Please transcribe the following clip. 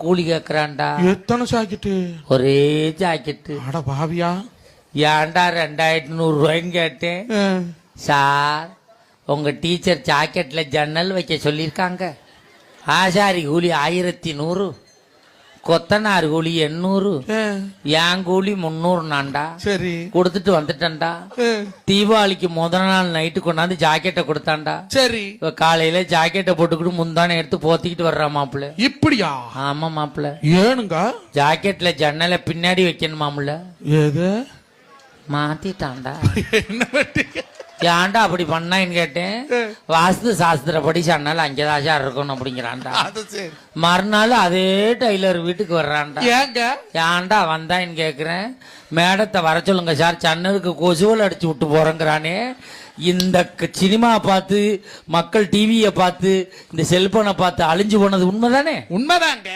கூலி கேக்குறான்டா. எத்தனை ஜாக்கெட்டு? ஒரே ஜாக்கெட்டு. அட பாவியா, ஏன்டா 2100 கேட்டேன். சார், உங்க டீச்சர் ஜாக்கெட்ல ஜன்னல் வைக்க சொல்லியிருக்காங்க. ஆசாரி கூலி 1100, கொத்தனார் கூலி 800, என் கூலி 300 நான்டா. சரி, கொடுத்துட்டு வந்துட்டேன்டா. தீபாவளிக்கு முதல் நாள் நைட்டு கொண்டாந்து ஜாக்கெட்டை கொடுத்தான்டா. சரி, காலையில ஜாக்கெட்டை போட்டுக்கிட்டு முந்தானே எடுத்து போத்திக்கிட்டு வர்றா மாப்பிள்ள. இப்படியா? ஆமா மாப்பிள்ள. ஏனுங்க? ஜாக்கெட்ல ஜன்னலை பின்னாடி வைக்கணுமாமுல. ஏது மாத்திட்டான்டா. என்ன வெட்டிங்க? ஏன்டா அப்படி பண்ணான்னு கேட்டேன். வாஸ்து சாஸ்திரப்படி ஜன்னல் அங்கேதான் சார் இருக்கணும் அப்படிங்கிறான்டா. மறுநாள் அதே டெய்லர் வீட்டுக்கு வர்றான்டா. ஏன்டா வந்தான்னு கேக்குறேன். மேடத்தை வர சொல்லுங்க சார், ஜன்னலுக்கு கொசுவல் அடிச்சு விட்டு போறேங்கிறானே. இந்த சினிமா பார்த்து மக்கள் டிவியை பார்த்து இந்த செல்போனை பார்த்து அழிஞ்சு போனது உண்மைதானே? உண்மைதாங்க.